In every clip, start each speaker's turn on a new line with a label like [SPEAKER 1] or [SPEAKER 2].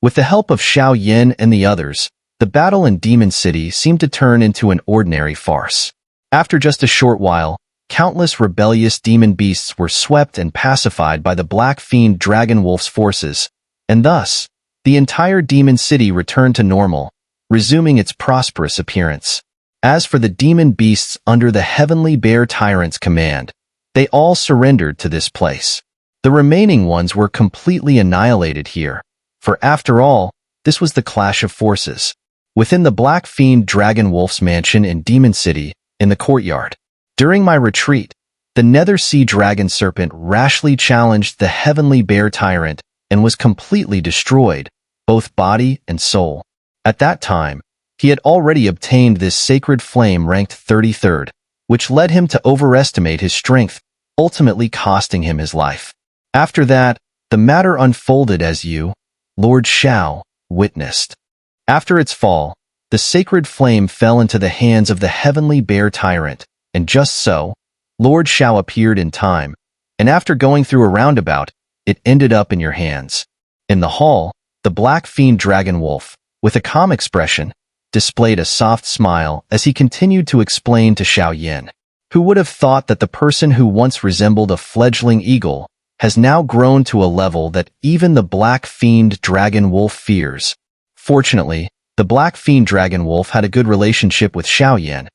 [SPEAKER 1] With the help of Xiao Yin and the others, the battle in Demon City seemed to turn into an ordinary farce. After just a short while, countless rebellious demon beasts were swept and pacified by the Black Fiend Dragon Wolf's forces, and thus, the entire Demon City returned to normal, resuming its prosperous appearance. As for the demon beasts under the Heavenly Bear Tyrant's command, they all surrendered to this place. The remaining ones were completely annihilated here, for after all, this was the clash of forces. Within the Black Fiend Dragon Wolf's mansion in Demon City, in the courtyard. During my retreat, the Nether Sea Dragon Serpent rashly challenged the Heavenly Bear Tyrant and was completely destroyed, both body and soul. At that time, he had already obtained this sacred flame ranked 33rd, which led him to overestimate his strength, ultimately costing him his life. After that, the matter unfolded as you, Lord Xiao, witnessed. After its fall, the sacred flame fell into the hands of the Heavenly Bear Tyrant, and just so, Lord Xiao appeared in time, and after going through a roundabout, it ended up in your hands. In the hall, the Black Fiend Dragon Wolf, with a calm expression, displayed a soft smile as he continued to explain to Xiao Yin. Who would have thought that the person who once resembled a fledgling eagle has now grown to a level that even the Black Fiend Dragon Wolf fears? Fortunately, the Black Fiend Dragon Wolf had a good relationship with Xiao Yin,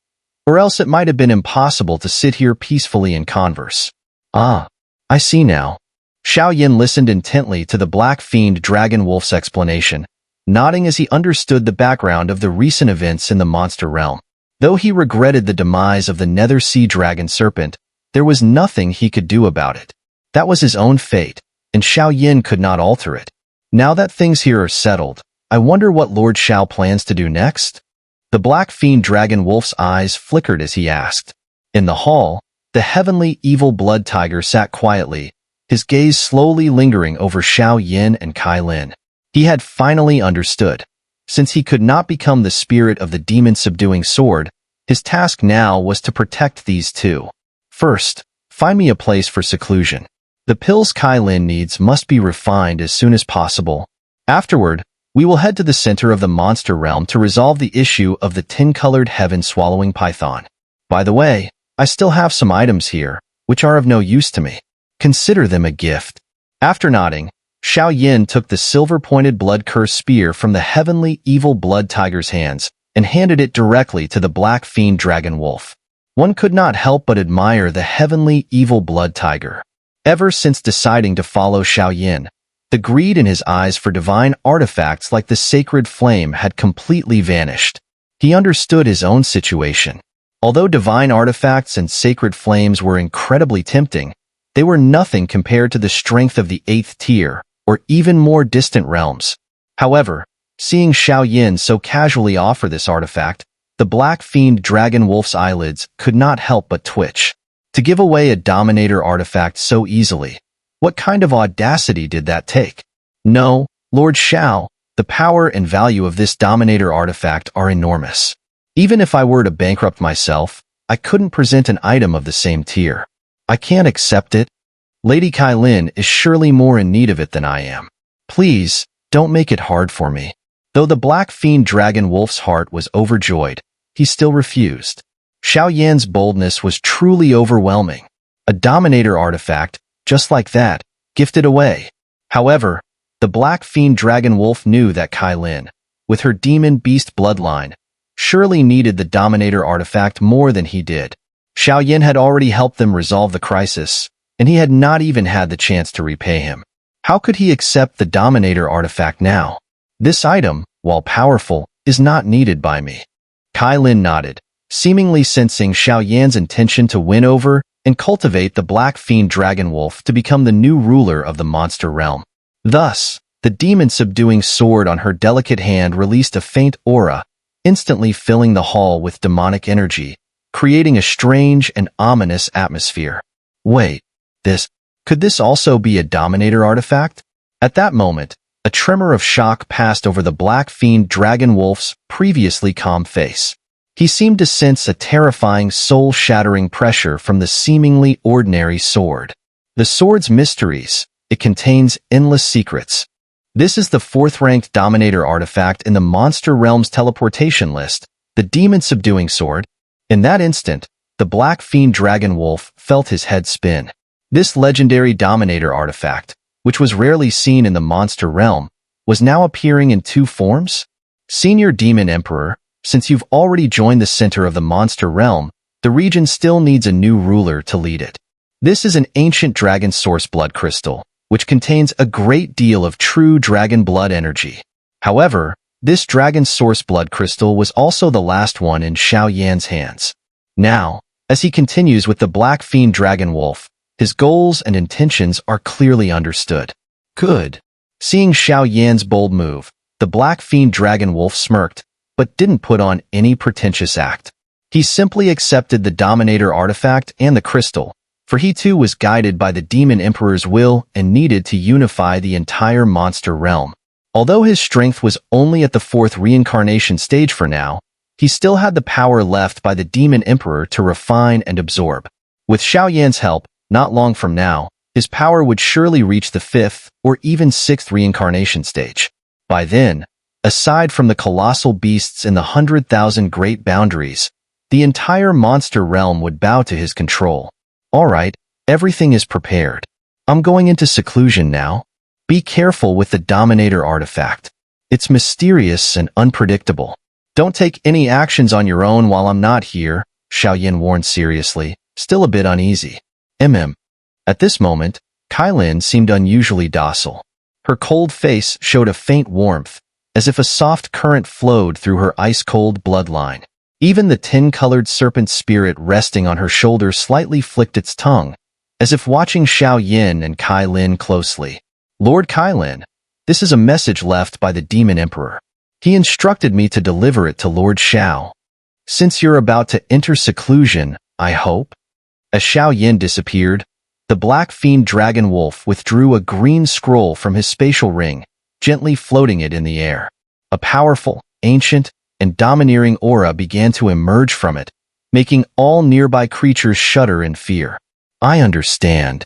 [SPEAKER 1] or else it might have been impossible to sit here peacefully and converse. Ah, I see now. Xiao Yin listened intently to the Black Fiend Dragon Wolf's explanation, nodding as he understood the background of the recent events in the monster realm. Though he regretted the demise of the Nether Sea Dragon Serpent, there was nothing he could do about it. That was his own fate, and Xiao Yin could not alter it. Now that things here are settled, I wonder what Lord Xiao plans to do next? The Black Fiend Dragon Wolf's eyes flickered as he asked. In the hall, the heavenly evil blood tiger sat quietly, his gaze slowly lingering over Xiao Yin and Kai Lin. He had finally understood. Since he could not become the spirit of the demon-subduing sword, his task now was to protect these two. First, find me a place for seclusion. The pills Kai Lin needs must be refined as soon as possible. Afterward, we will head to the center of the monster realm to resolve the issue of the tin-colored heaven-swallowing python. By the way, I still have some items here, which are of no use to me. Consider them a gift. After nodding, Xiao Yin took the silver-pointed blood-cursed spear from the heavenly evil blood tiger's hands and handed it directly to the Black Fiend Dragon Wolf. One could not help but admire the heavenly evil blood tiger. Ever since deciding to follow Xiao Yin, the greed in his eyes for divine artifacts like the sacred flame had completely vanished. He understood his own situation. Although divine artifacts and sacred flames were incredibly tempting, they were nothing compared to the strength of the 8th tier, or even more distant realms. However, seeing Xiao Yin so casually offer this artifact, the Black Fiend Dragon Wolf's eyelids could not help but twitch. To give away a Dominator artifact so easily, what kind of audacity did that take? No, Lord Xiao, the power and value of this Dominator artifact are enormous. Even if I were to bankrupt myself, I couldn't present an item of the same tier. I can't accept it. Lady Kai Lin is surely more in need of it than I am. Please, don't make it hard for me. Though the Black Fiend Dragon Wolf's heart was overjoyed, he still refused. Xiao Yan's boldness was truly overwhelming. A Dominator artifact, just like that, gifted away. However, the Black Fiend Dragon Wolf knew that Kai Lin, with her demon beast bloodline, surely needed the Dominator artifact more than he did. Xiao Yin had already helped them resolve the crisis, and he had not even had the chance to repay him. How could he accept the Dominator artifact now? This item, while powerful, is not needed by me. Kai Lin nodded, seemingly sensing Xiao Yan's intention to win over and cultivate the Black Fiend Dragon Wolf to become the new ruler of the monster realm. Thus, the demon-subduing sword on her delicate hand released a faint aura, instantly filling the hall with demonic energy, creating a strange and ominous atmosphere. Wait, could this also be a Dominator artifact? At that moment, a tremor of shock passed over the Black Fiend Dragon Wolf's previously calm face. He seemed to sense a terrifying, soul-shattering pressure from the seemingly ordinary sword. The sword's mysteries, it contains endless secrets. This is the 4th-ranked Dominator artifact in the Monster Realm's teleportation list, the Demon Subduing Sword. In that instant, the Black Fiend Dragon Wolf felt his head spin. This legendary Dominator artifact, which was rarely seen in the Monster Realm, was now appearing in 2 forms? Senior Demon Emperor, since you've already joined the center of the Monster Realm, the region still needs a new ruler to lead it. This is an ancient dragon source blood crystal, which contains a great deal of true dragon blood energy. However, this dragon source blood crystal was also the last one in Xiao Yan's hands. Now, as he continues with the Black Fiend Dragon Wolf, his goals and intentions are clearly understood. Good. Seeing Xiao Yan's bold move, the Black Fiend Dragon Wolf smirked, but didn't put on any pretentious act. He simply accepted the Dominator artifact and the crystal, for he too was guided by the Demon Emperor's will and needed to unify the entire Monster Realm. Although his strength was only at the 4th reincarnation stage for now, he still had the power left by the Demon Emperor to refine and absorb. With Xiao Yan's help, not long from now, his power would surely reach the 5th or even 6th reincarnation stage. By then, aside from the colossal beasts in the 100,000 great boundaries, the entire Monster Realm would bow to his control. Alright, everything is prepared. I'm going into seclusion now. Be careful with the Dominator artifact. It's mysterious and unpredictable. Don't take any actions on your own while I'm not here, Xiao Yan warned seriously, still a bit uneasy. At this moment, Kailin seemed unusually docile. Her cold face showed a faint warmth, as if a soft current flowed through her ice-cold bloodline. Even the tin-colored serpent spirit resting on her shoulder slightly flicked its tongue, as if watching Xiao Yan and Kailin closely. Lord Kailin, this is a message left by the Demon Emperor. He instructed me to deliver it to Lord Xiao. Since you're about to enter seclusion, I hope? As Xiao Yan disappeared, the Black Fiend Dragon Wolf withdrew a green scroll from his spatial ring, gently floating it in the air. A powerful, ancient, and domineering aura began to emerge from it, making all nearby creatures shudder in fear. I understand.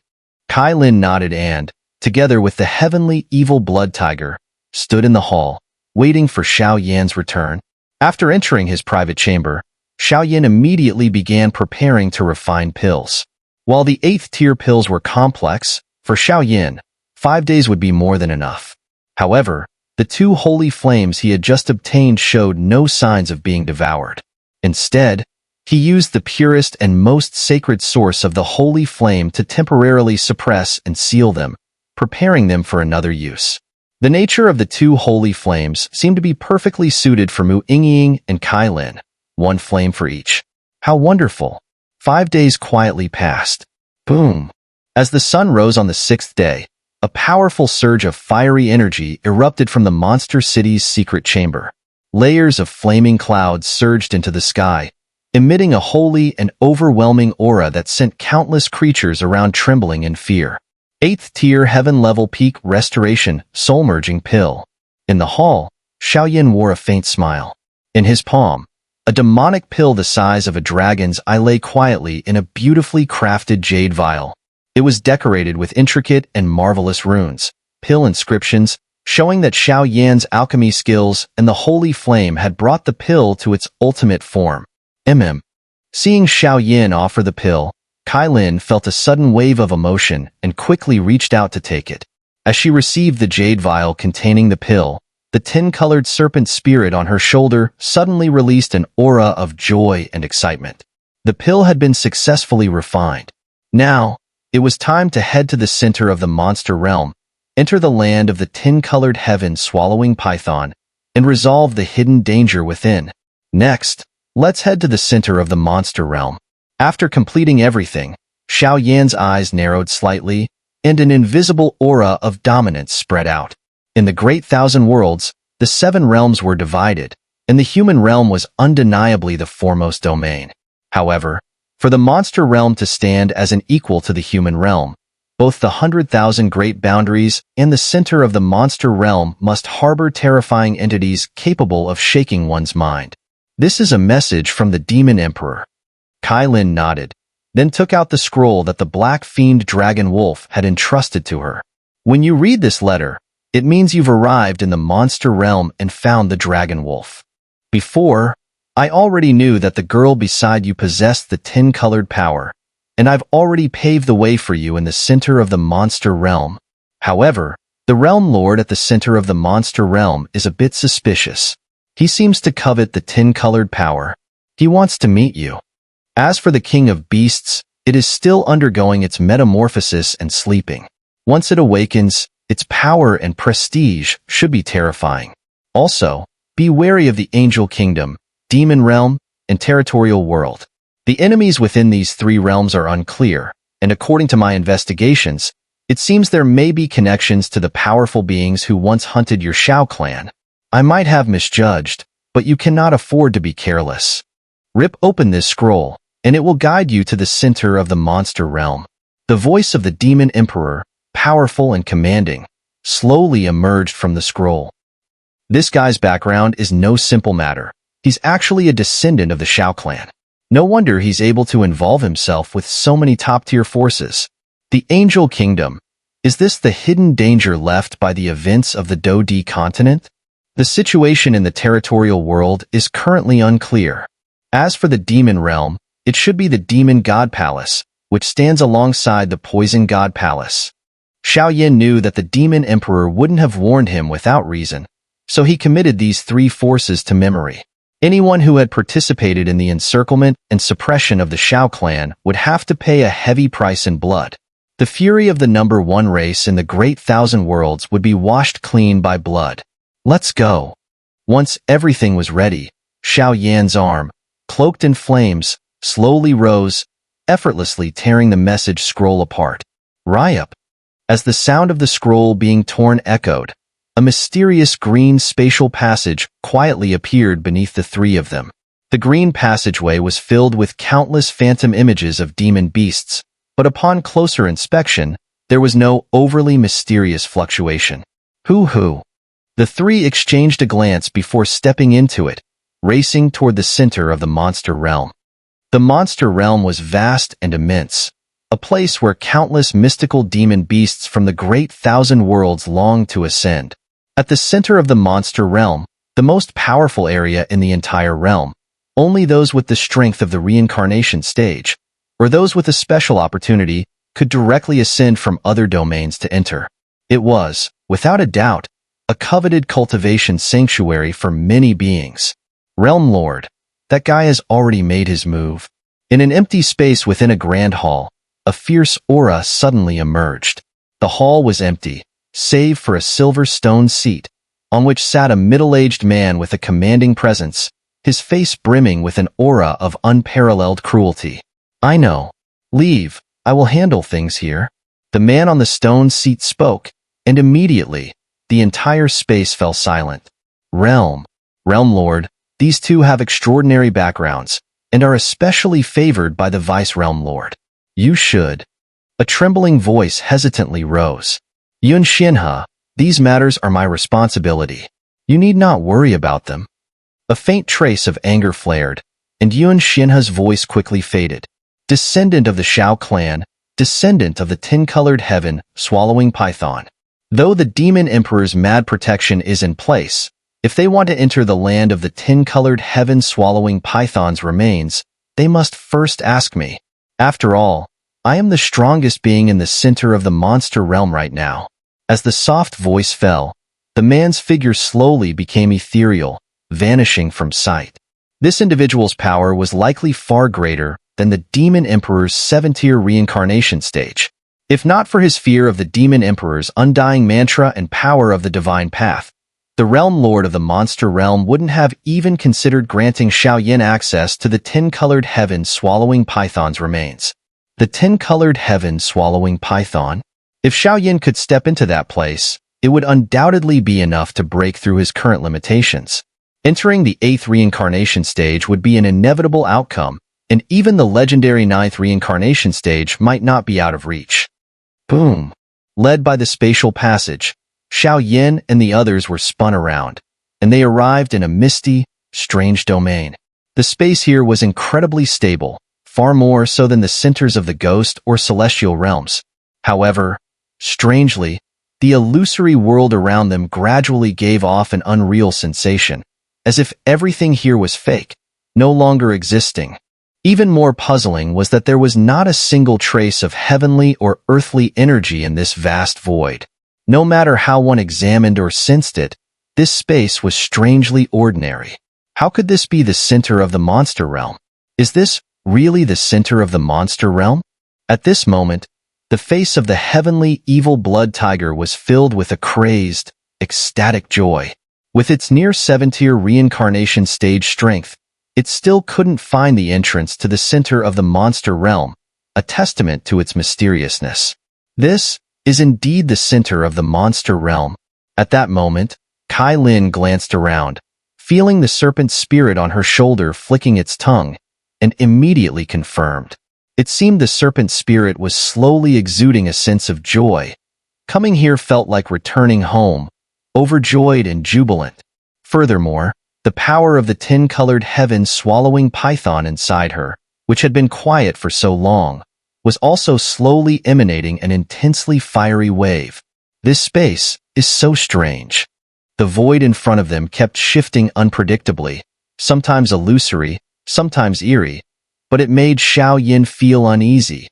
[SPEAKER 1] Kailin nodded and, together with the heavenly evil blood tiger, stood in the hall, waiting for Xiao Yan's return. After entering his private chamber, Xiao Yan immediately began preparing to refine pills. While the 8th-tier pills were complex, for Xiao Yan, 5 days would be more than enough. However, the 2 holy flames he had just obtained showed no signs of being devoured. Instead, he used the purest and most sacred source of the holy flame to temporarily suppress and seal them, preparing them for another use. The nature of the 2 holy flames seemed to be perfectly suited for Mu Yingying and Kailin, 1 flame for each. How wonderful! 5 days quietly passed. Boom! As the sun rose on the 6th day, a powerful surge of fiery energy erupted from the monster city's secret chamber. Layers of flaming clouds surged into the sky, emitting a holy and overwhelming aura that sent countless creatures around trembling in fear. 8th-tier heaven-level peak restoration soul-merging pill. In the hall, Xiao Yan wore a faint smile. In his palm, a demonic pill the size of a dragon's eye lay quietly in a beautifully crafted jade vial. It was decorated with intricate and marvelous runes, pill inscriptions, showing that Xiao Yan's alchemy skills and the holy flame had brought the pill to its ultimate form. Seeing Xiao Yan offer the pill, Kailin felt a sudden wave of emotion and quickly reached out to take it. As she received the jade vial containing the pill, the tin-colored serpent spirit on her shoulder suddenly released an aura of joy and excitement. The pill had been successfully refined. Now, it was time to head to the center of the Monster Realm, enter the land of the tin-colored heaven-swallowing python, and resolve the hidden danger within. Next, let's head to the center of the Monster Realm. After completing everything, Xiao Yan's eyes narrowed slightly, and an invisible aura of dominance spread out. In the Great Thousand Worlds, the 7 realms were divided, and the human realm was undeniably the foremost domain. However, for the monster realm to stand as an equal to the human realm, both the 100,000 great boundaries and the center of the monster realm must harbor terrifying entities capable of shaking one's mind. This is a message from the Demon Emperor. Kailin nodded, then took out the scroll that the Black Fiend Dragon Wolf had entrusted to her. When you read this letter, It means you've arrived in the monster realm and found the dragon wolf. Before, I already knew that the girl beside you possessed the tin-colored power, and I've already paved the way for you in the center of the monster realm. However, the realm lord at the center of the monster realm is a bit suspicious. He seems to covet the tin-colored power. He wants to meet you. As for the king of beasts, it is still undergoing its metamorphosis and sleeping. Once it awakens, its power and prestige should be terrifying. Also, be wary of the angel kingdom, demon realm, and territorial world. The enemies within these three realms are unclear, and according to my investigations, it seems there may be connections to the powerful beings who once hunted your Xiao clan. I might have misjudged, but you cannot afford to be careless. Rip open this scroll, and it will guide you to the center of the monster realm. The voice of the demon emperor, powerful and commanding, slowly emerged from the scroll. This guy's background is no simple matter. He's actually a descendant of the Xiao clan. No wonder he's able to involve himself with so many top-tier forces. The Angel Kingdom. Is this the hidden danger left by the events of the Do-Di continent? The situation in the territorial world is currently unclear. As for the demon realm, it should be the Demon God Palace, which stands alongside the Poison God Palace. Xiao Yan knew that the Demon Emperor wouldn't have warned him without reason, so he committed these three forces to memory. Anyone who had participated in the encirclement and suppression of the Xiao clan would have to pay a heavy price in blood. The fury of the number one race in the Great Thousand Worlds would be washed clean by blood. Let's go. Once everything was ready, Xiao Yan's arm, cloaked in flames, slowly rose, effortlessly tearing the message scroll apart. Ryup. As the sound of the scroll being torn echoed, a mysterious green spatial passage quietly appeared beneath the three of them. The green passageway was filled with countless phantom images of demon beasts, but upon closer inspection, there was no overly mysterious fluctuation. Hoo-hoo. The three exchanged a glance before stepping into it, racing toward the center of the monster realm. The monster realm was vast and immense, a place where countless mystical demon beasts from the Great Thousand Worlds longed to ascend. At the center of the monster realm, the most powerful area in the entire realm, only those with the strength of the reincarnation stage, or those with a special opportunity, could directly ascend from other domains to enter. It was, without a doubt, a coveted cultivation sanctuary for many beings. Realm Lord, that guy has already made his move. In an empty space within a grand hall, a fierce aura suddenly emerged. The hall was empty, save for a silver stone seat, on which sat a middle-aged man with a commanding presence, his face brimming with an aura of unparalleled cruelty. I know. Leave, I will handle things here. The man on the stone seat spoke, and immediately, the entire space fell silent. Realm Lord, these two have extraordinary backgrounds, and are especially favored by the Vice-Realm Lord. You should. A trembling voice hesitantly rose. Yun Xinhe, these matters are my responsibility. You need not worry about them. A faint trace of anger flared, and Yun Xinhe's voice quickly faded. Descendant of the Xiao clan, descendant of the tin-colored heaven, swallowing python. Though the demon emperor's mad protection is in place, if they want to enter the land of the tin-colored heaven swallowing python's remains, they must first ask me. After all, I am the strongest being in the center of the monster realm right now. As the soft voice fell, the man's figure slowly became ethereal, vanishing from sight. This individual's power was likely far greater than the Demon Emperor's 7-tier reincarnation stage. If not for his fear of the Demon Emperor's undying mantra and power of the divine path, the Realm Lord of the Monster Realm wouldn't have even considered granting Xiao Yan access to the tin-colored heaven swallowing python's remains. The tin-colored heaven swallowing python? If Xiao Yan could step into that place, it would undoubtedly be enough to break through his current limitations. Entering the 8th reincarnation stage would be an inevitable outcome, and even the legendary 9th reincarnation stage might not be out of reach. Boom! Led by the spatial passage, Xiao Yan and the others were spun around, and they arrived in a misty, strange domain. The space here was incredibly stable, far more so than the centers of the ghost or celestial realms. However, strangely, the illusory world around them gradually gave off an unreal sensation, as if everything here was fake, no longer existing. Even more puzzling was that there was not a single trace of heavenly or earthly energy in this vast void. No matter how one examined or sensed it, this space was strangely ordinary. How could this be the center of the monster realm? Is this really the center of the monster realm? At this moment, the face of the heavenly evil blood tiger was filled with a crazed, ecstatic joy. With its near 7-tier reincarnation stage strength, it still couldn't find the entrance to the center of the monster realm, a testament to its mysteriousness. This is indeed the center of the monster realm. At that moment, Kai Lin glanced around, feeling the serpent spirit on her shoulder flicking its tongue, and immediately confirmed. It seemed the serpent spirit was slowly exuding a sense of joy. Coming here felt like returning home, overjoyed and jubilant. Furthermore, the power of the tin-colored heaven swallowing python inside her, which had been quiet for so long, was also slowly emanating an intensely fiery wave. This space is so strange. The void in front of them kept shifting unpredictably, sometimes illusory, sometimes eerie, but it made Xiao Yin feel uneasy,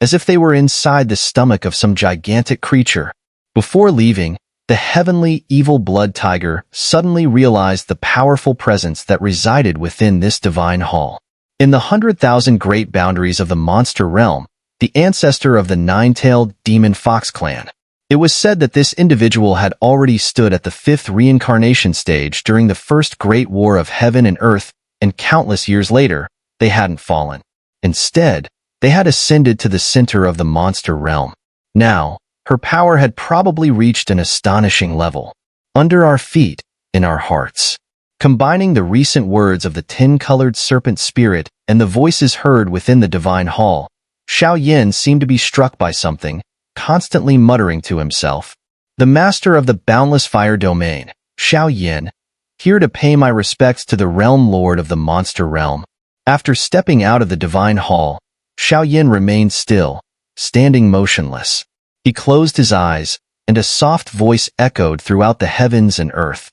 [SPEAKER 1] as if they were inside the stomach of some gigantic creature. Before leaving, the heavenly evil blood tiger suddenly realized the powerful presence that resided within this divine hall. In the 100,000 great boundaries of the monster realm, the ancestor of the nine-tailed demon fox clan. It was said that this individual had already stood at the 5th reincarnation stage during the first great war of heaven and earth, and countless years later, they hadn't fallen. Instead, they had ascended to the center of the monster realm. Now, her power had probably reached an astonishing level. Under our feet, in our hearts. Combining the recent words of the tin-colored serpent spirit and the voices heard within the divine hall, Xiao Yin seemed to be struck by something, constantly muttering to himself. The master of the boundless fire domain, Xiao Yin, here to pay my respects to the realm lord of the monster realm. After stepping out of the divine hall, Xiao Yin remained still, standing motionless. He closed his eyes, and a soft voice echoed throughout the heavens and earth.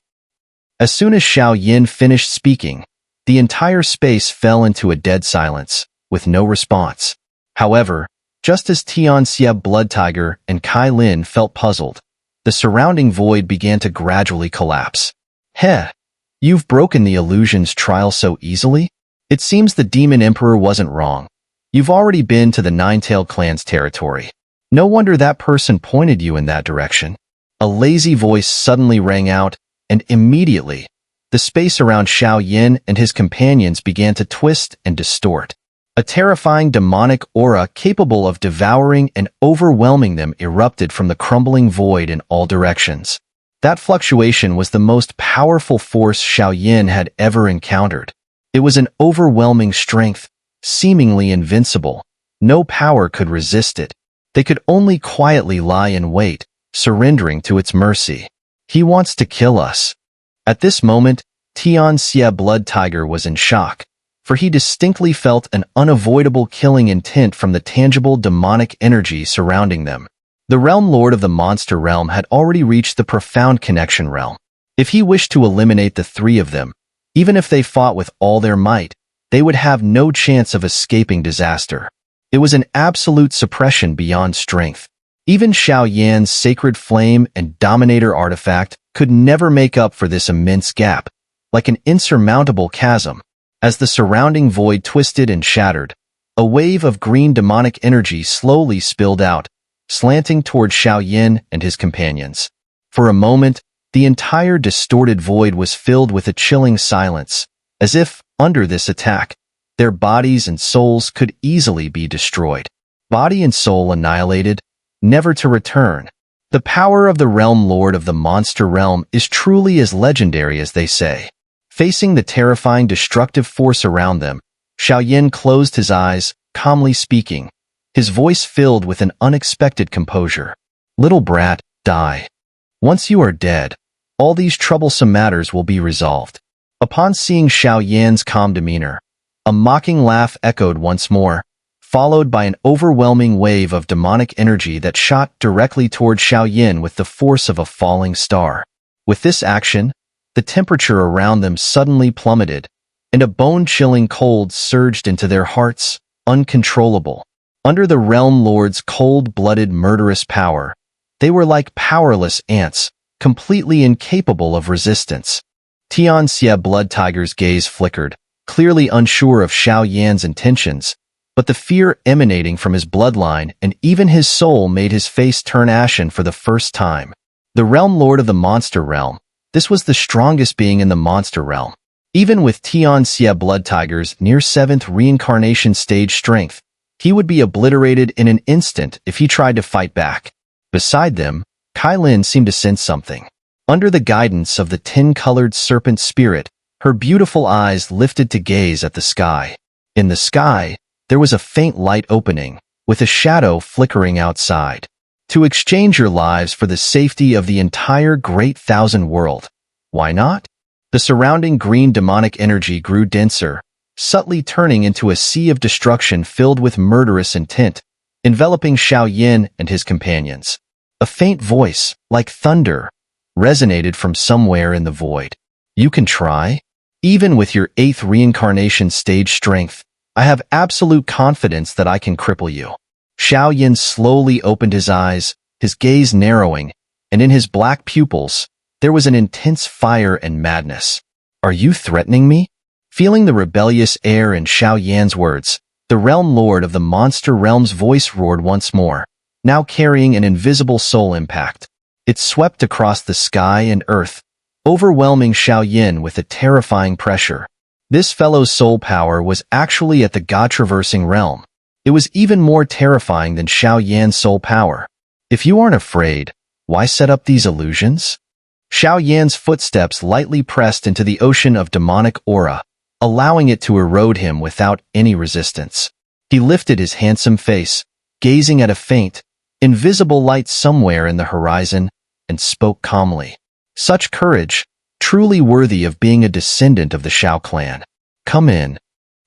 [SPEAKER 1] As soon as Xiao Yin finished speaking, the entire space fell into a dead silence, with no response. However, just as Tianxia Blood Tiger and Kai Lin felt puzzled, the surrounding void began to gradually collapse. Heh, you've broken the illusion's trial so easily? It seems the Demon Emperor wasn't wrong. You've already been to the Nine-Tailed Clan's territory. No wonder that person pointed you in that direction. A lazy voice suddenly rang out, and immediately, the space around Xiao Yin and his companions began to twist and distort. A terrifying demonic aura capable of devouring and overwhelming them erupted from the crumbling void in all directions. That fluctuation was the most powerful force Xiao Yin had ever encountered. It was an overwhelming strength, seemingly invincible. No power could resist it. They could only quietly lie in wait, surrendering to its mercy. He wants to kill us. At this moment, Tianxia Blood Tiger was in shock, for he distinctly felt an unavoidable killing intent from the tangible demonic energy surrounding them. The realm lord of the monster realm had already reached the profound connection realm. If he wished to eliminate the three of them, even if they fought with all their might, they would have no chance of escaping disaster. It was an absolute suppression beyond strength. Even Xiao Yan's sacred flame and dominator artifact could never make up for this immense gap, like an insurmountable chasm. As the surrounding void twisted and shattered, a wave of green demonic energy slowly spilled out, slanting toward Xiao Yin and his companions. For a moment, the entire distorted void was filled with a chilling silence, as if, under this attack, their bodies and souls could easily be destroyed. Body and soul annihilated, never to return. The power of the realm lord of the monster realm is truly as legendary as they say. Facing the terrifying destructive force around them, Xiao Yin closed his eyes, calmly speaking, his voice filled with an unexpected composure. Little brat, die. Once you are dead, all these troublesome matters will be resolved. Upon seeing Xiao Yan's calm demeanor, a mocking laugh echoed once more, followed by an overwhelming wave of demonic energy that shot directly toward Xiao with the force of a falling star. With this action, the temperature around them suddenly plummeted, and a bone-chilling cold surged into their hearts, uncontrollable. Under the Realm Lord's cold-blooded murderous power, they were like powerless ants, completely incapable of resistance. Tianxia Blood Tiger's gaze flickered, clearly unsure of Xiao intentions, but the fear emanating from his bloodline and even his soul made his face turn ashen for the first time. The Realm Lord of the Monster Realm. This was the strongest being in the Monster Realm. Even with Tianxia Blood Tiger's near 7th reincarnation stage strength, he would be obliterated in an instant if he tried to fight back. Beside them, Kailin seemed to sense something. Under the guidance of the tin-colored serpent spirit, her beautiful eyes lifted to gaze at the sky. In the sky, there was a faint light opening, with a shadow flickering outside. To exchange your lives for the safety of the entire Great Thousand World. Why not? The surrounding green demonic energy grew denser, subtly turning into a sea of destruction filled with murderous intent, enveloping Xiao and his companions. A faint voice, like thunder, resonated from somewhere in the void. You can try? Even with your 8th reincarnation stage strength, I have absolute confidence that I can cripple you. Xiao slowly opened his eyes, his gaze narrowing, and in his black pupils, there was an intense fire and madness. Are you threatening me? Feeling the rebellious air in Xiao words, the Realm Lord of the Monster Realm's voice roared once more, now carrying an invisible soul impact. It swept across the sky and earth, overwhelming Xiao with a terrifying pressure. This fellow's soul power was actually at the God-traversing realm. It was even more terrifying than Xiao soul power. If you aren't afraid, why set up these illusions? Xiao footsteps lightly pressed into the ocean of demonic aura, allowing it to erode him without any resistance. He lifted his handsome face, gazing at a faint, invisible light somewhere in the horizon, and spoke calmly. Such courage, truly worthy of being a descendant of the Xiao clan. Come in.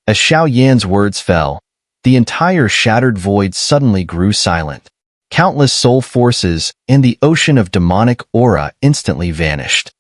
[SPEAKER 1] As Xiao words fell, the entire shattered void suddenly grew silent. Countless soul forces and the ocean of demonic aura instantly vanished.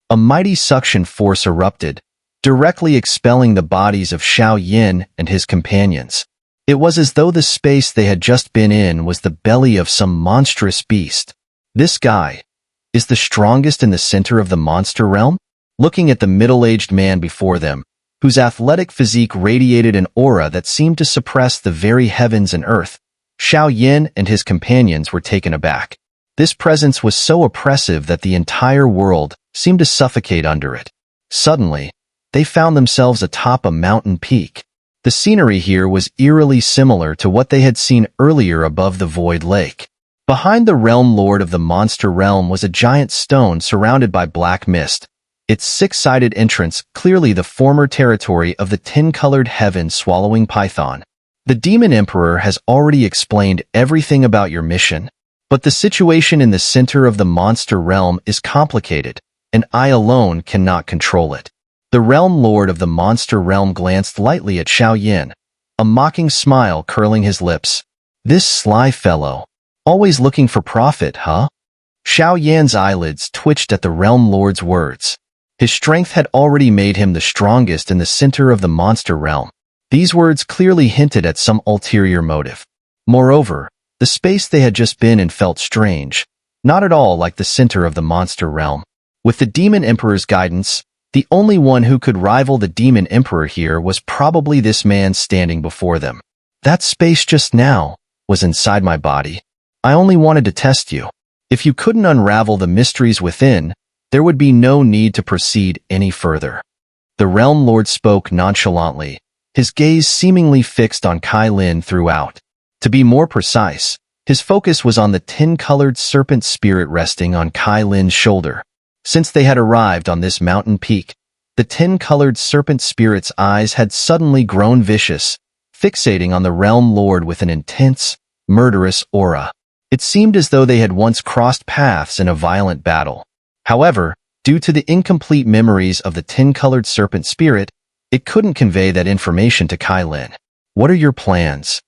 [SPEAKER 1] A mighty suction force erupted, directly expelling the bodies of Xiao and his companions. It was as though the space they had just been in was the belly of some monstrous beast. This guy is the strongest in the center of the monster realm? Looking at the middle-aged man before them, whose athletic physique radiated an aura that seemed to suppress the very heavens and earth, Xiao and his companions were taken aback. This presence was so oppressive that the entire world seemed to suffocate under it. Suddenly, they found themselves atop a mountain peak. The scenery here was eerily similar to what they had seen earlier above the Void Lake. Behind the Realm Lord of the Monster Realm was a giant stone surrounded by black mist, its six-sided entrance clearly the former territory of the tin-colored heaven-swallowing python. The Demon Emperor has already explained everything about your mission, but the situation in the center of the monster realm is complicated, and I alone cannot control it. The Realm Lord of the Monster Realm glanced lightly at Xiao, a mocking smile curling his lips. This sly fellow, always looking for profit, huh? Xiao eyelids twitched at the Realm Lord's words. His strength had already made him the strongest in the center of the monster realm. These words clearly hinted at some ulterior motive. Moreover, the space they had just been in felt strange, not at all like the center of the monster realm. With the Demon Emperor's guidance, the only one who could rival the Demon Emperor here was probably this man standing before them. That space just now was inside my body. I only wanted to test you. If you couldn't unravel the mysteries within, there would be no need to proceed any further. The Realm Lord spoke nonchalantly, his gaze seemingly fixed on Kailin throughout. To be more precise, his focus was on the tin-colored serpent spirit resting on Kailin's shoulder. Since they had arrived on this mountain peak, the tin-colored serpent spirit's eyes had suddenly grown vicious, fixating on the Realm Lord with an intense, murderous aura. It seemed as though they had once crossed paths in a violent battle. However, due to the incomplete memories of the tin-colored serpent spirit, it couldn't convey that information to Kailin. What are your plans?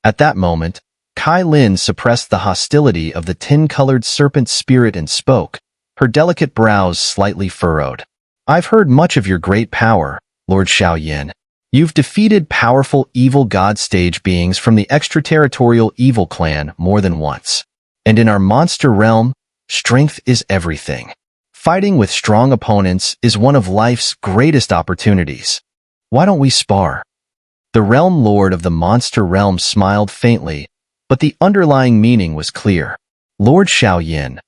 [SPEAKER 1] At that moment, Kai Lin suppressed the hostility of the tin-colored serpent spirit and spoke, her delicate brows slightly furrowed. I've heard much of your great power, Lord Xiao. You've defeated powerful evil god stage beings from the extraterritorial evil clan more than once. And in our monster realm, strength is everything. Fighting with strong opponents is one of life's greatest opportunities. Why don't we spar? The realm lord of the monster realm smiled faintly, but the underlying meaning was clear. Lord Xiao,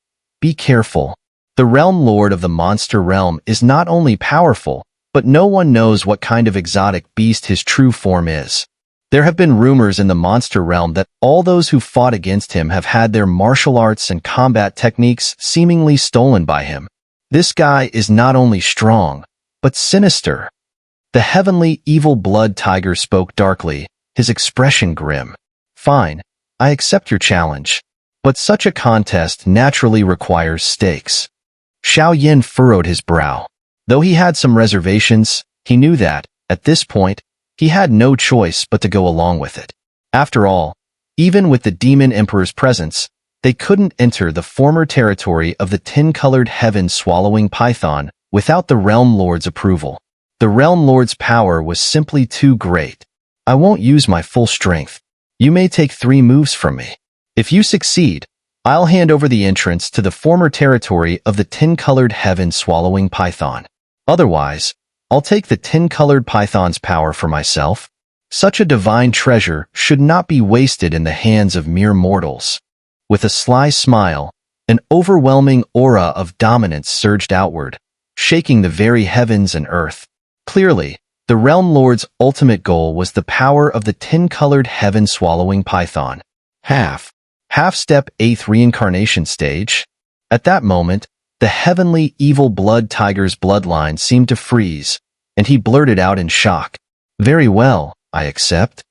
[SPEAKER 1] be careful. The realm lord of the monster realm is not only powerful, but no one knows what kind of exotic beast his true form is. There have been rumors in the monster realm that all those who fought against him have had their martial arts and combat techniques seemingly stolen by him. This guy is not only strong, but sinister. The heavenly evil blood tiger spoke darkly, his expression grim. Fine, I accept your challenge. But such a contest naturally requires stakes. Xiao furrowed his brow. Though he had some reservations, he knew that, at this point, he had no choice but to go along with it. After all, even with the Demon Emperor's presence, they couldn't enter the former territory of the tin-colored heaven-swallowing python without the Realm Lord's approval. The Realm Lord's power was simply too great. I won't use my full strength. You may take 3 moves from me. If you succeed, I'll hand over the entrance to the former territory of the tin-colored heaven-swallowing python. Otherwise, I'll take the tin-colored python's power for myself. Such a divine treasure should not be wasted in the hands of mere mortals. With a sly smile, an overwhelming aura of dominance surged outward, shaking the very heavens and earth. Clearly, the Realm Lord's ultimate goal was the power of the tin-colored heaven-swallowing python. Half-step 8th reincarnation stage. At that moment, the heavenly evil blood tiger's bloodline seemed to freeze, and he blurted out in shock. Very well, I accept.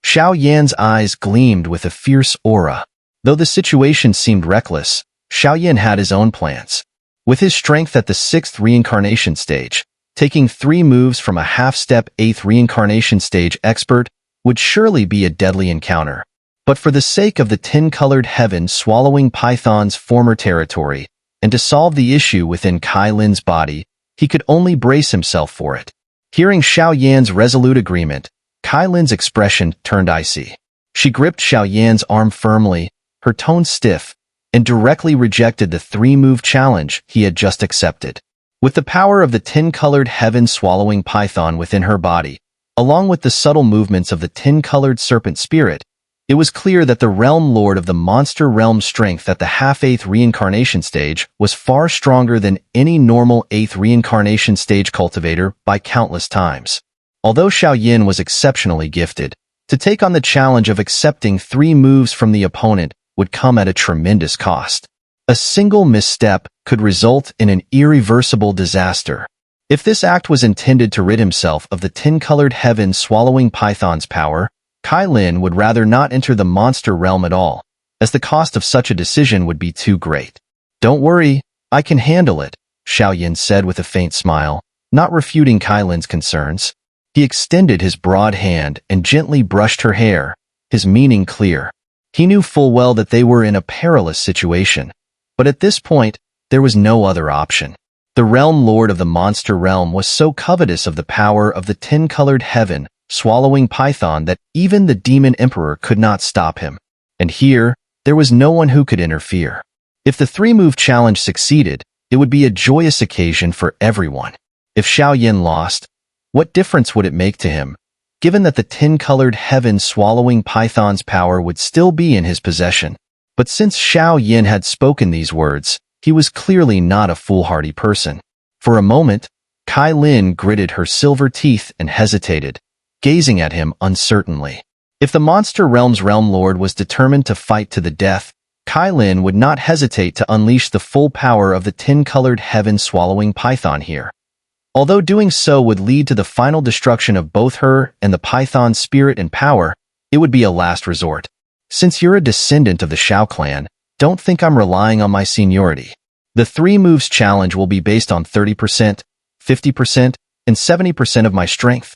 [SPEAKER 1] Xiao eyes gleamed with a fierce aura. Though the situation seemed reckless, Xiao had his own plans. With his strength at the 6th reincarnation stage, taking 3 moves from a half-step 8th reincarnation stage expert would surely be a deadly encounter. But for the sake of the tin-colored heaven-swallowing python's former territory, and to solve the issue within Kai Lin's body, he could only brace himself for it. Hearing Xiao resolute agreement, Kai Lin's expression turned icy. She gripped Xiao arm firmly, her tone stiff, and directly rejected the 3-move challenge he had just accepted. With the power of the tin-colored heaven-swallowing python within her body, along with the subtle movements of the tin-colored serpent spirit, it was clear that the Realm Lord of the monster realm's strength at the half-8th reincarnation stage was far stronger than any normal 8th reincarnation stage cultivator by countless times. Although Xiao was exceptionally gifted, to take on the challenge of accepting 3 moves from the opponent would come at a tremendous cost. A single misstep could result in an irreversible disaster. If this act was intended to rid himself of the tin-colored heaven-swallowing python's power, Kai Lin would rather not enter the monster realm at all, as the cost of such a decision would be too great. Don't worry, I can handle it, Xiao said with a faint smile, not refuting Kai Lin's concerns. He extended his broad hand and gently brushed her hair, his meaning clear. He knew full well that they were in a perilous situation, but at this point, there was no other option. The Realm Lord of the monster realm was so covetous of the power of the tin-colored heaven-swallowing python that even the Demon Emperor could not stop him. And here, there was no one who could interfere. If the 3-move challenge succeeded, it would be a joyous occasion for everyone. If Xiao lost, what difference would it make to him, given that the tin-colored heaven-swallowing python's power would still be in his possession? But since Xiao had spoken these words, he was clearly not a foolhardy person. For a moment, Kai Lin gritted her silver teeth and hesitated, gazing at him uncertainly. If the monster realm's Realm Lord was determined to fight to the death, Kai Lin would not hesitate to unleash the full power of the tin-colored heaven-swallowing python here. Although doing so would lead to the final destruction of both her and the python's spirit and power, it would be a last resort. Since you're a descendant of the Xiao clan, don't think I'm relying on my seniority. The 3 moves challenge will be based on 30%, 50%, and 70% of my strength.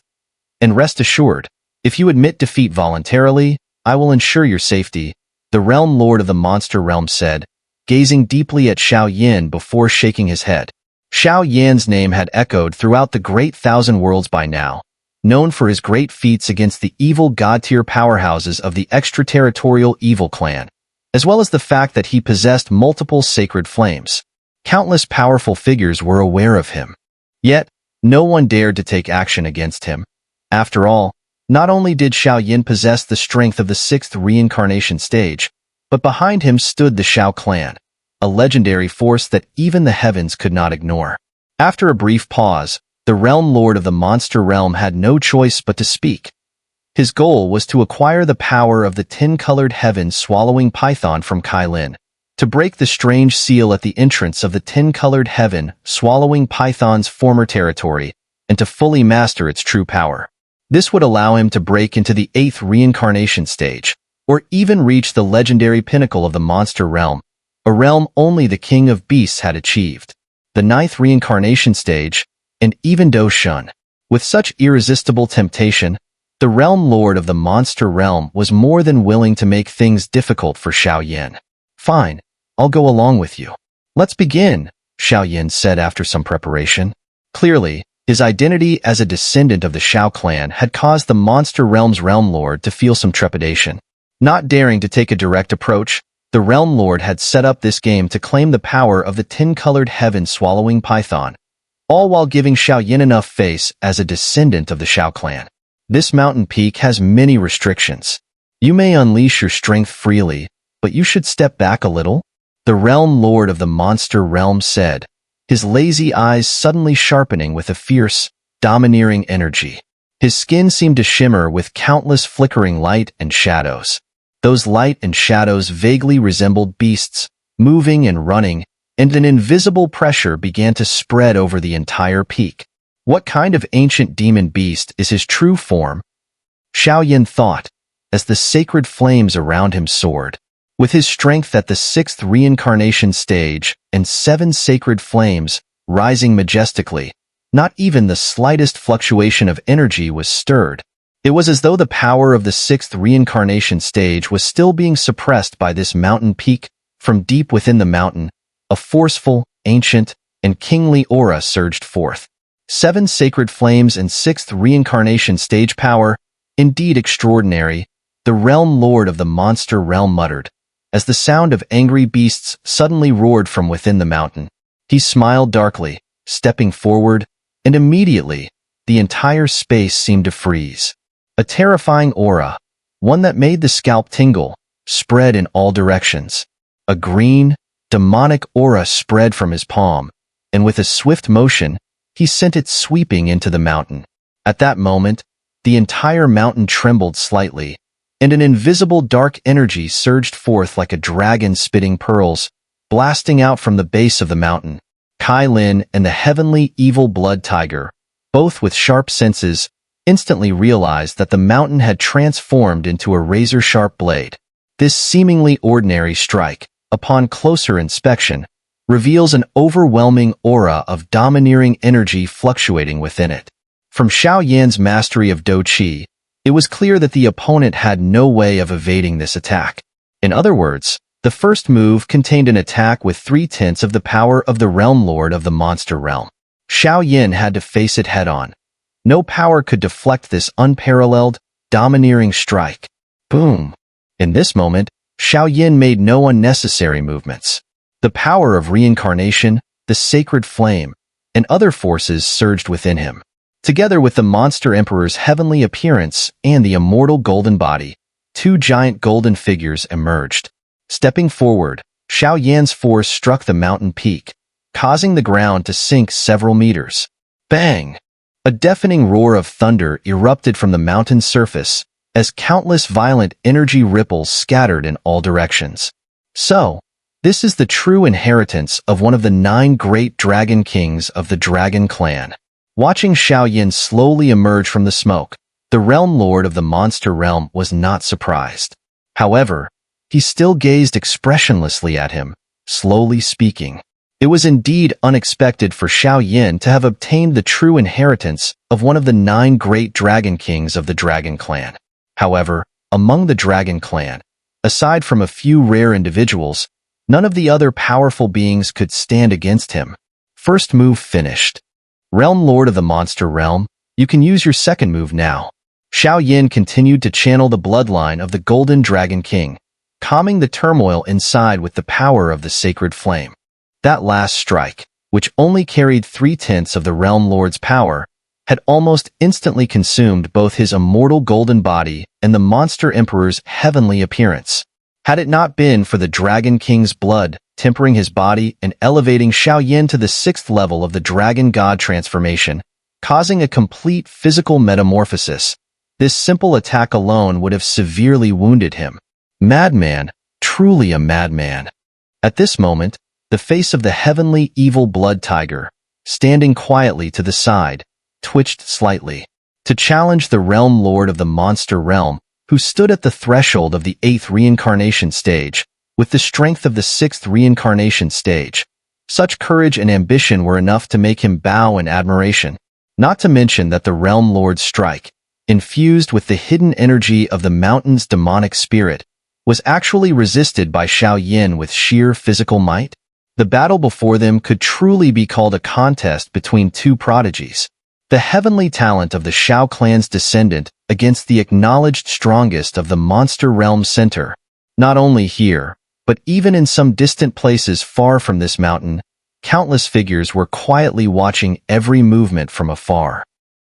[SPEAKER 1] And rest assured, If you admit defeat voluntarily, I will ensure your safety, the realm lord of the monster realm said, gazing deeply at Xiao Yan before shaking his head. Xiao Yan's name had echoed throughout the great thousand worlds by now, known for his great feats against the evil god-tier powerhouses of the extraterritorial evil clan, as well as the fact that he possessed multiple sacred flames. Countless powerful figures were aware of him. Yet, no one dared to take action against him. After all, not only did Xiao Yan possess the strength of the 6th reincarnation stage, but behind him stood the Xiao clan, a legendary force that even the heavens could not ignore. After a brief pause, the realm lord of the monster realm had no choice but to speak. His goal was to acquire the power of the 10-colored heaven-swallowing python from Kai Lin, to break the strange seal at the entrance of the 10-colored heaven-swallowing python's former territory, and to fully master its true power. This would allow him to break into the 8th reincarnation stage, or even reach the legendary pinnacle of the monster realm, a realm only the king of beasts had achieved. The 9th reincarnation stage, and even Xun'er. With such irresistible temptation, the realm lord of the monster realm was more than willing to make things difficult for Xiao Yan. Fine, I'll go along with you. Let's begin, Xiao Yan said after some preparation. Clearly, his identity as a descendant of the Xiao clan had caused the monster realm's realm lord to feel some trepidation. Not daring to take a direct approach, the realm lord had set up this game to claim the power of the 10-colored heaven-swallowing python, all while giving Xiao Yan enough face as a descendant of the Xiao clan. This mountain peak has many restrictions. You may unleash your strength freely, but you should step back a little, the realm lord of the monster realm said, his lazy eyes suddenly sharpening with a fierce, domineering energy. His skin seemed to shimmer with countless flickering light and shadows. Those light and shadows vaguely resembled beasts, moving and running, and an invisible pressure began to spread over the entire peak. What kind of ancient demon beast is his true form? Xiao Yan thought, as the sacred flames around him soared. With his strength at the 6th reincarnation stage and 7 sacred flames rising majestically, not even the slightest fluctuation of energy was stirred. It was as though the power of the 6th reincarnation stage was still being suppressed by this mountain peak. From deep within the mountain, a forceful, ancient, and kingly aura surged forth. 7 sacred flames and 6th reincarnation stage power, indeed extraordinary, the realm lord of the monster realm muttered, as the sound of angry beasts suddenly roared from within the mountain. He smiled darkly, stepping forward, and immediately, the entire space seemed to freeze. A terrifying aura, one that made the scalp tingle, spread in all directions. A green, demonic aura spread from his palm, and with a swift motion, he sent it sweeping into the mountain. At that moment, the entire mountain trembled slightly, and an invisible dark energy surged forth like a dragon spitting pearls, blasting out from the base of the mountain. Kai Lin and the heavenly evil blood tiger, both with sharp senses, instantly realized that the mountain had transformed into a razor-sharp blade. This seemingly ordinary strike, upon closer inspection, reveals an overwhelming aura of domineering energy fluctuating within it. From Xiao Yan's mastery of Do Qi, it was clear that the opponent had no way of evading this attack. In other words, the first move contained an attack with 3/10 of the power of the realm lord of the monster realm. Xiao Yan had to face it head-on. No power could deflect this unparalleled, domineering strike. Boom! In this moment, Xiao Yan made no unnecessary movements. The power of reincarnation, the sacred flame, and other forces surged within him. Together with the monster emperor's heavenly appearance and the immortal golden body, 2 giant golden figures emerged. Stepping forward, Xiao Yan's force struck the mountain peak, causing the ground to sink several meters. Bang! A deafening roar of thunder erupted from the mountain's surface, as countless violent energy ripples scattered in all directions. So, this is the true inheritance of one of the 9 great dragon kings of the dragon clan. Watching Xiao Yan slowly emerge from the smoke, the realm lord of the monster realm was not surprised. However, he still gazed expressionlessly at him, slowly speaking. It was indeed unexpected for Xiao Yin to have obtained the true inheritance of one of the 9 great dragon kings of the Dragon Clan. However, among the Dragon Clan, aside from a few rare individuals, none of the other powerful beings could stand against him. First move finished. Realm Lord of the Monster Realm, you can use your second move now. Xiao Yin continued to channel the bloodline of the Golden Dragon King, calming the turmoil inside with the power of the sacred flame. That last strike, which only carried 3/10 of the Realm Lord's power, had almost instantly consumed both his immortal golden body and the Monster Emperor's heavenly appearance. Had it not been for the Dragon King's blood tempering his body and elevating Xiao Yin to the 6th level of the Dragon God transformation, causing a complete physical metamorphosis, this simple attack alone would have severely wounded him. Madman, truly a madman. At this moment, the face of the heavenly evil blood tiger, standing quietly to the side, twitched slightly. To challenge the Realm Lord of the Monster Realm, who stood at the threshold of the 8th reincarnation stage, with the strength of the 6th reincarnation stage, such courage and ambition were enough to make him bow in admiration. Not to mention that the Realm Lord's strike, infused with the hidden energy of the mountain's demonic spirit, was actually resisted by Xiao Yin with sheer physical might. The battle before them could truly be called a contest between 2 prodigies. The heavenly talent of the Xiao clan's descendant against the acknowledged strongest of the Monster Realm Center. Not only here, but even in some distant places far from this mountain, countless figures were quietly watching every movement from afar.